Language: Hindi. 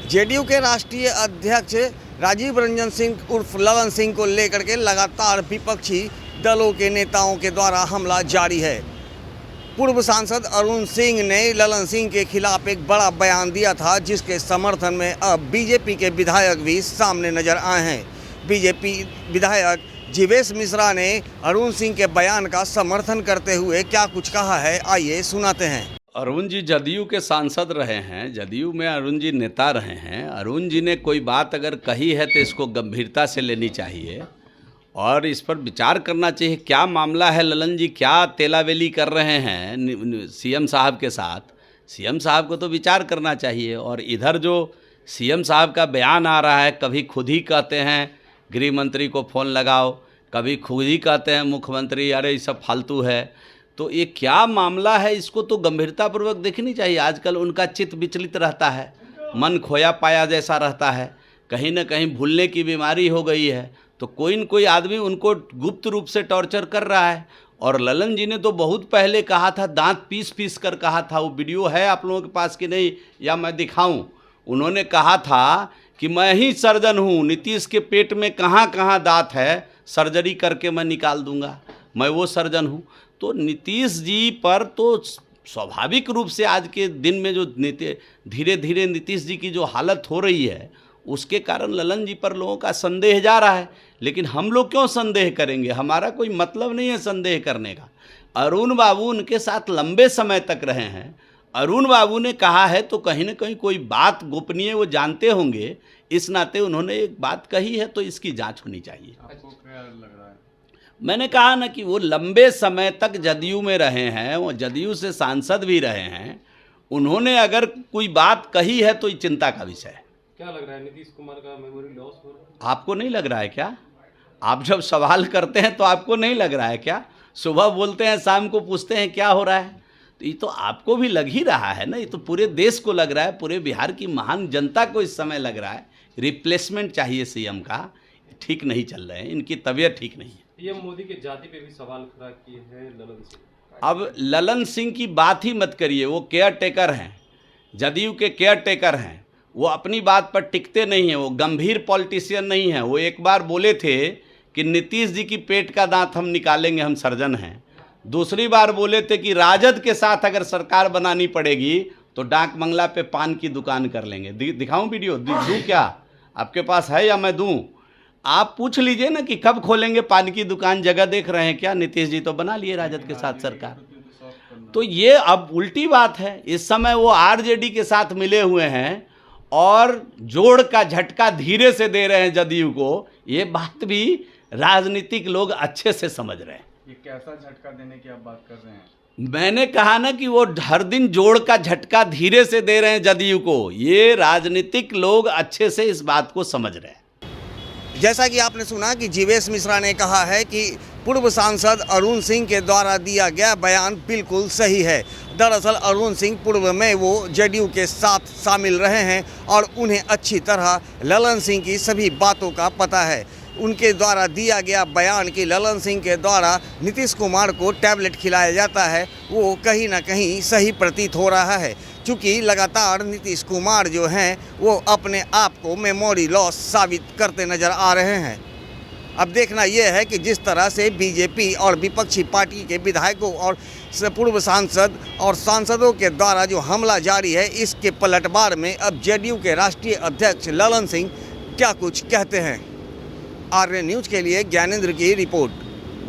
जेडीयू के राष्ट्रीय अध्यक्ष राजीव रंजन सिंह उर्फ ललन सिंह को लेकर के लगातार विपक्षी दलों के नेताओं के द्वारा हमला जारी है। पूर्व सांसद अरुण सिंह ने ललन सिंह के खिलाफ एक बड़ा बयान दिया था, जिसके समर्थन में अब बीजेपी के विधायक भी सामने नजर आए हैं। बीजेपी विधायक जीवेश मिश्रा ने अरुण सिंह के बयान का समर्थन करते हुए क्या कुछ कहा है, आइए सुनाते हैं। अरुण जी जदयू के सांसद रहे हैं, जदयू में अरुण जी नेता रहे हैं। अरुण जी ने कोई बात अगर कही है तो इसको गंभीरता से लेनी चाहिए और इस पर विचार करना चाहिए। क्या मामला है ललन जी, क्या तेलावेली कर रहे हैं सीएम साहब के साथ? सीएम साहब को तो विचार करना चाहिए। और इधर जो सीएम साहब का बयान आ रहा है, कभी खुद ही कहते हैं गृह मंत्री को फ़ोन लगाओ, कभी खुद ही कहते हैं मुख्यमंत्री अरे ये सब फालतू है। तो ये क्या मामला है, इसको तो गंभीरतापूर्वक देखनी चाहिए। आजकल उनका चित्त विचलित रहता है, मन खोया पाया जैसा रहता है, कहीं ना कहीं भूलने की बीमारी हो गई है। तो कोई न कोई आदमी उनको गुप्त रूप से टॉर्चर कर रहा है। और ललन जी ने तो बहुत पहले कहा था, दांत पीस पीस कर कहा था। वो वीडियो है आप लोगों के पास कि नहीं, या मैं दिखाऊं? उन्होंने कहा था कि मैं ही सर्जन हूँ, नीतीश के पेट में कहाँ कहाँ दांत है, सर्जरी करके मैं निकाल दूंगा, मैं वो सर्जन हूँ। तो नीतीश जी पर तो स्वाभाविक रूप से आज के दिन में जो धीरे धीरे नीतीश जी की जो हालत हो रही है, उसके कारण ललन जी पर लोगों का संदेह जा रहा है। लेकिन हम लोग क्यों संदेह करेंगे? हमारा कोई मतलब नहीं है संदेह करने का। अरुण बाबू उनके साथ लंबे समय तक रहे हैं। अरुण बाबू ने कहा है तो कहीं ना कहीं कोई बात गोपनीय वो जानते होंगे, इस नाते उन्होंने एक बात कही है तो इसकी जांच होनी चाहिए। आपको क्या लग रहा है? मैंने कहा ना कि वो लंबे समय तक जदयू में रहे हैं, वो जदयू से सांसद भी रहे हैं। उन्होंने अगर कोई बात कही है तो ये चिंता का विषय है। क्या लग रहा है, नीतीश कुमार का मेमोरी लॉस हो रहा है? आपको नहीं लग रहा है क्या? आप जब सवाल करते हैं तो आपको नहीं लग रहा है क्या? सुबह बोलते हैं, शाम को पूछते हैं क्या हो रहा है, तो ये तो आपको भी लग ही रहा है ना। ये तो पूरे देश को लग रहा है, पूरे बिहार की महान जनता को इस समय लग रहा है। रिप्लेसमेंट चाहिए सीएम का, ठीक नहीं चल रहे हैं, इनकी तबीयत ठीक नहीं है। पीएम मोदी के जाति पे भी सवाल खड़ा किए हैं ललन सिंह। अब ललन सिंह की बात ही मत करिए, वो केयर टेकर हैं, जदयू के केयर टेकर हैं। वो अपनी बात पर टिकते नहीं हैं, वो गंभीर पॉलिटिशियन नहीं हैं। वो एक बार बोले थे कि नीतीश जी की पेट का दांत हम निकालेंगे, हम सर्जन हैं। दूसरी बार बोले थे कि राजद के साथ अगर सरकार बनानी पड़ेगी तो डाक बंगला पे पान की दुकान कर लेंगे। दिखाऊं वीडियो? दूं क्या? आपके पास है या मैं दूं? आप पूछ लीजिए ना कि कब खोलेंगे पान की दुकान, जगह देख रहे हैं क्या? नीतीश जी तो बना लिए राजद के साथ सरकार। तो ये अब उल्टी बात है। इस समय वो आरजेडी के साथ मिले हुए हैं और जोड़ का झटका धीरे से दे रहे हैं जदयू को। ये बात भी राजनीतिक लोग अच्छे से समझ रहे हैं। ये कैसा झटका देने की आप बात कर रहे हैं? मैंने कहा ना कि वो हर दिन जोड़ का झटका धीरे से दे रहे हैं जदयू को। ये राजनीतिक लोग अच्छे से इस बात को समझ रहे हैं। जैसा कि आपने सुना कि जीवेश मिश्रा ने कहा है कि पूर्व सांसद अरुण सिंह के द्वारा दिया गया बयान बिल्कुल सही है। दरअसल अरुण सिंह पूर्व में वो जेडीयू के साथ शामिल रहे हैं और उन्हें अच्छी तरह ललन सिंह की सभी बातों का पता है। उनके द्वारा दिया गया बयान कि ललन सिंह के द्वारा नीतीश कुमार को टैबलेट खिलाया जाता है, वो कहीं ना कहीं सही प्रतीत हो रहा है। क्योंकि लगातार नीतीश कुमार जो हैं वो अपने आप को मेमोरी लॉस साबित करते नज़र आ रहे हैं। अब देखना यह है कि जिस तरह से बीजेपी और विपक्षी पार्टी के विधायकों और पूर्व सांसद और सांसदों के द्वारा जो हमला जारी है, इसके पलटवार में अब जेडीयू के राष्ट्रीय अध्यक्ष ललन सिंह क्या कुछ कहते हैं। आर्य न्यूज़ के लिए ज्ञानेंद्र की रिपोर्ट।